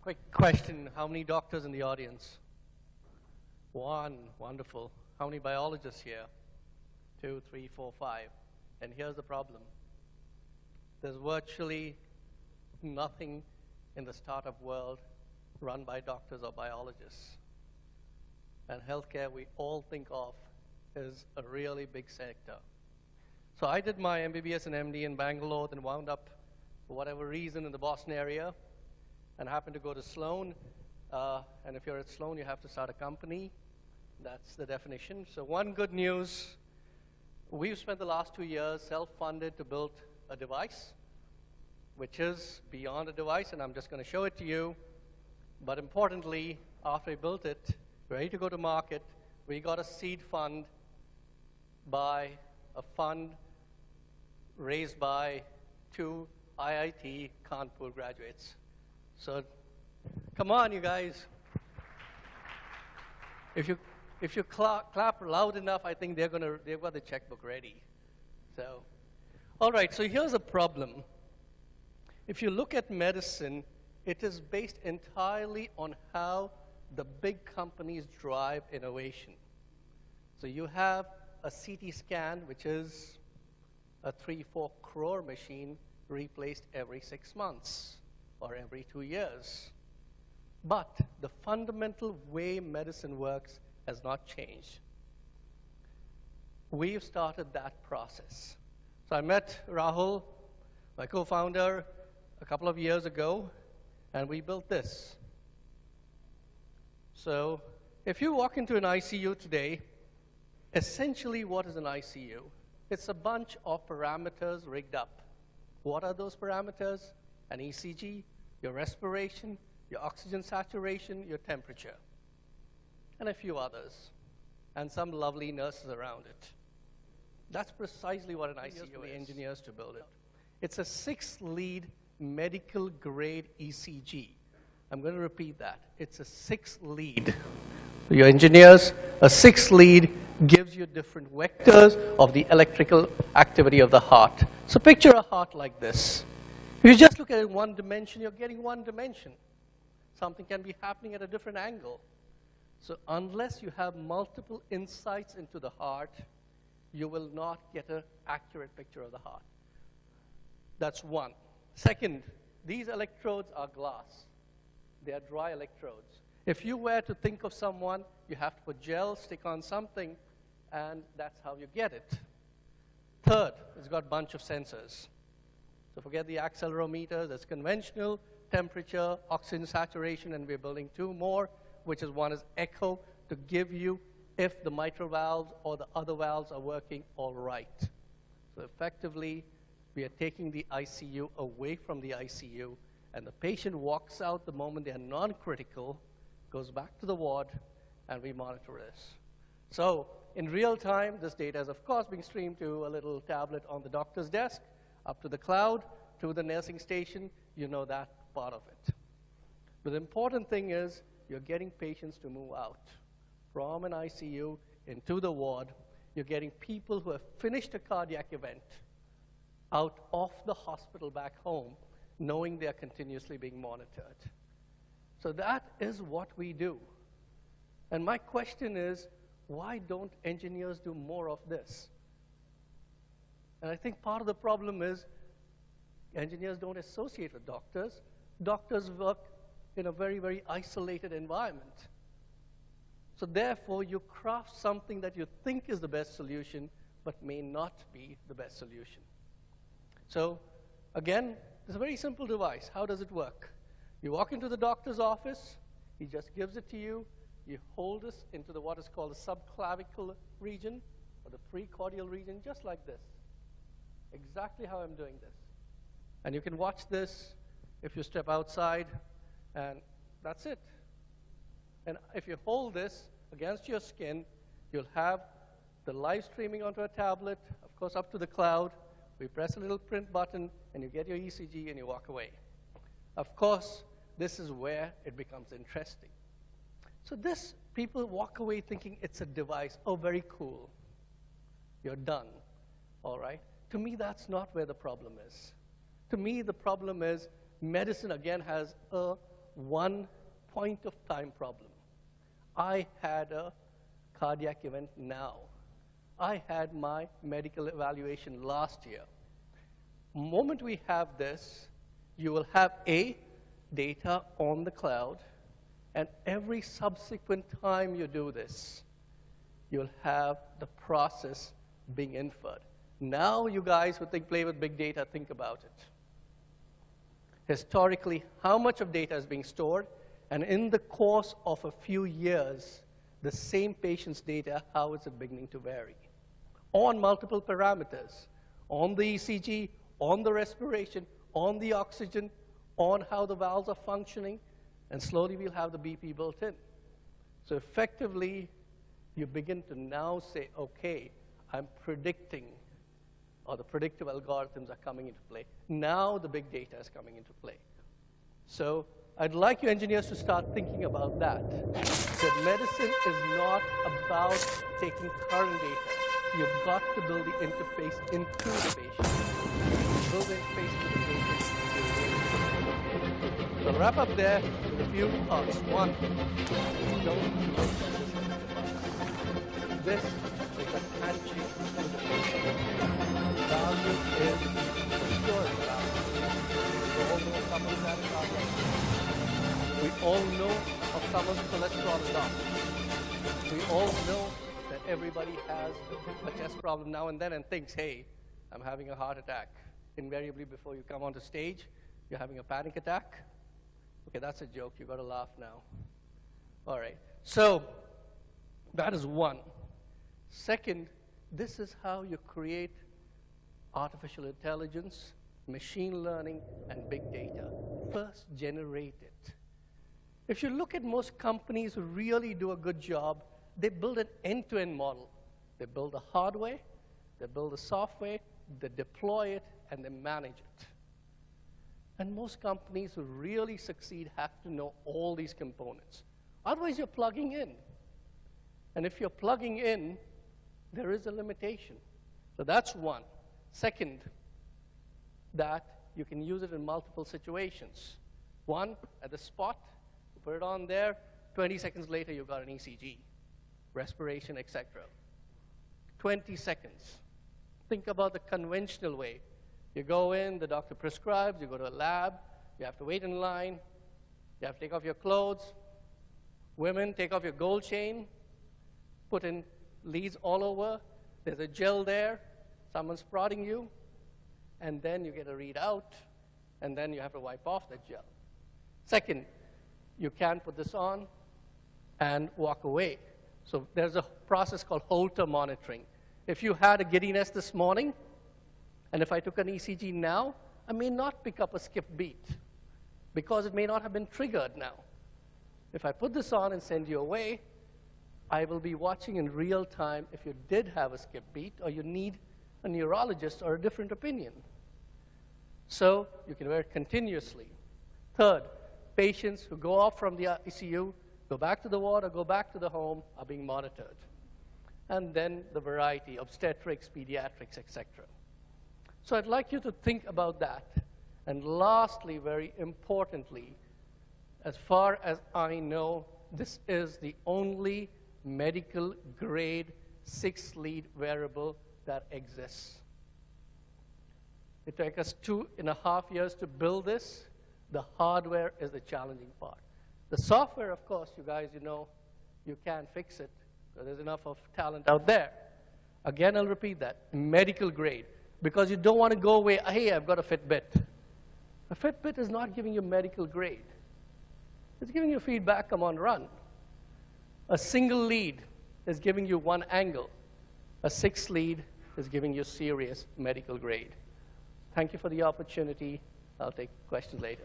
Quick question, how many doctors in the audience? One, wonderful. How many biologists here? 2, 3, 4, 5. And here's the problem. There's virtually nothing in the startup world run by doctors or biologists. And healthcare we all think of is a really big sector. So I did my MBBS and MD in Bangalore, then wound up, for whatever reason, in the Boston area, and happened to go to Sloan. And if you're at Sloan, you have to start a company. That's the definition. So one good news, we've spent the last 2 years self-funded to build a device, which is beyond a device, and I'm just going to show it to you. But importantly, after we built it, ready to go to market, we got a seed fund by a fund raised by 2 IIT Kanpur graduates. So come on, you guys. If you clap loud enough, I think they've got the checkbook ready. So, all right, so here's a problem. If you look at medicine, it is based entirely on how the big companies drive innovation. So you have a CT scan, which is a 3-4 crore machine replaced every 6 months or every 2 years. But the fundamental way medicine works has not changed. We've started that process. So I met Rahul, my co-founder, a couple of years ago, and we built this. So if you walk into an ICU today, essentially what is an ICU? It's a bunch of parameters rigged up. What are those parameters? An ECG, your respiration, your oxygen saturation, your temperature, and a few others, and some lovely nurses around it. That's precisely what an ICU is. The engineers to build it. It's a 6-lead medical grade ECG. I'm going to repeat that. It's a 6-lead. Your engineers, a 6-lead gives you different vectors of the electrical activity of the heart. So picture a heart like this. If you just look at it in one dimension, you're getting one dimension. Something can be happening at a different angle. So unless you have multiple insights into the heart, you will not get an accurate picture of the heart. That's one. Second, these electrodes are glass. They are dry electrodes. If you were to think of someone, you have to put gel, stick on something, and that's how you get it. Third, it's got a bunch of sensors. So forget the accelerometer, that's conventional, temperature, oxygen saturation, and we're building 2 more, which is one is echo, to give you if the mitral valves or the other valves are working all right. So effectively, we are taking the ICU away from the ICU, and the patient walks out the moment they are non-critical, goes back to the ward, and we monitor this. So in real time, this data is, of course, being streamed to a little tablet on the doctor's desk, up to the cloud, to the nursing station. You know that part of it. But the important thing is you're getting patients to move out from an ICU into the ward. You're getting people who have finished a cardiac event out of the hospital back home, knowing they are continuously being monitored. So that is what we do. And my question is, why don't engineers do more of this? And I think part of the problem is engineers don't associate with doctors. Doctors work in a very, very isolated environment. So therefore, you craft something that you think is the best solution, but may not be the best solution. So again, it's a very simple device. How does it work? You walk into the doctor's office, he just gives it to you, you hold this into what is called the subclavicular region, or the precordial region, just like this. Exactly how I'm doing this. And you can watch this if you step outside, and that's it. And if you hold this against your skin, you'll have the live streaming onto a tablet, of course up to the cloud. We press a little print button, and you get your ECG, and you walk away. Of course, this is where it becomes interesting. So this, people walk away thinking it's a device. Oh, very cool. You're done, all right? To me, that's not where the problem is. To me, the problem is medicine, again, has a one point-of-time problem. I had a cardiac event now. I had my medical evaluation last year. The moment we have this, you will have data on the cloud, and every subsequent time you do this, you'll have the process being inferred. Now you guys who play with big data, think about it. Historically, how much of data is being stored? And in the course of a few years, the same patient's data, how is it beginning to vary? On multiple parameters, on the ECG, on the respiration, on the oxygen, on how the valves are functioning, and slowly we'll have the BP built in. So effectively, you begin to now say, okay, I'm predicting, or the predictive algorithms are coming into play. Now the big data is coming into play. So I'd like you engineers to start thinking about that. That medicine is not about taking current data. You've got to build the interface into the patient. Build the interface into the patient. So I'll wrap up there with a few thoughts. One, don't do this is a handshake with the patient. Value is assured value. We all know of someone's cholesterol is off. We all know that everybody has a chest problem now and then and thinks, hey, I'm having a heart attack. Invariably, before you come onto stage, you're having a panic attack. Okay, that's a joke. You've got to laugh now. All right. So that is one. Second, this is how you create artificial intelligence, machine learning, and big data. First, generate it. If you look at most companies who really do a good job, they build an end-to-end model. They build the hardware, they build the software, they deploy it, and they manage it. And most companies who really succeed have to know all these components. Otherwise, you're plugging in. And if you're plugging in, there is a limitation. So that's one. Second, that you can use it in multiple situations. One, at the spot, you put it on there, 20 seconds later, you've got an ECG, respiration, etc. 20 seconds. Think about the conventional way. You go in, the doctor prescribes, you go to a lab, you have to wait in line, you have to take off your clothes. Women, take off your gold chain, put in leads all over, there's a gel there, someone's prodding you, and then you get a readout, and then you have to wipe off that gel. Second, you can put this on and walk away. So there's a process called Holter monitoring. If you had a giddiness this morning, and if I took an ECG now, I may not pick up a skipped beat because it may not have been triggered now. If I put this on and send you away, I will be watching in real time if you did have a skipped beat or you need a neurologist or a different opinion. So you can wear it continuously. Third, patients who go off from the ICU, go back to the ward or go back to the home are being monitored. And then the variety, obstetrics, pediatrics, etc. So I'd like you to think about that. And lastly, very importantly, as far as I know, this is the only medical grade 6-lead wearable that exists. It took us 2.5 years to build this. The hardware is the challenging part. The software, of course, you guys, you know, you can fix it. So there's enough of talent out there. Again, I'll repeat that, medical grade. Because you don't want to go away, hey, I've got a Fitbit. A Fitbit is not giving you medical grade. It's giving you feedback, come on, run. A single lead is giving you one angle. A 6 lead is giving you serious medical grade. Thank you for the opportunity. I'll take questions later.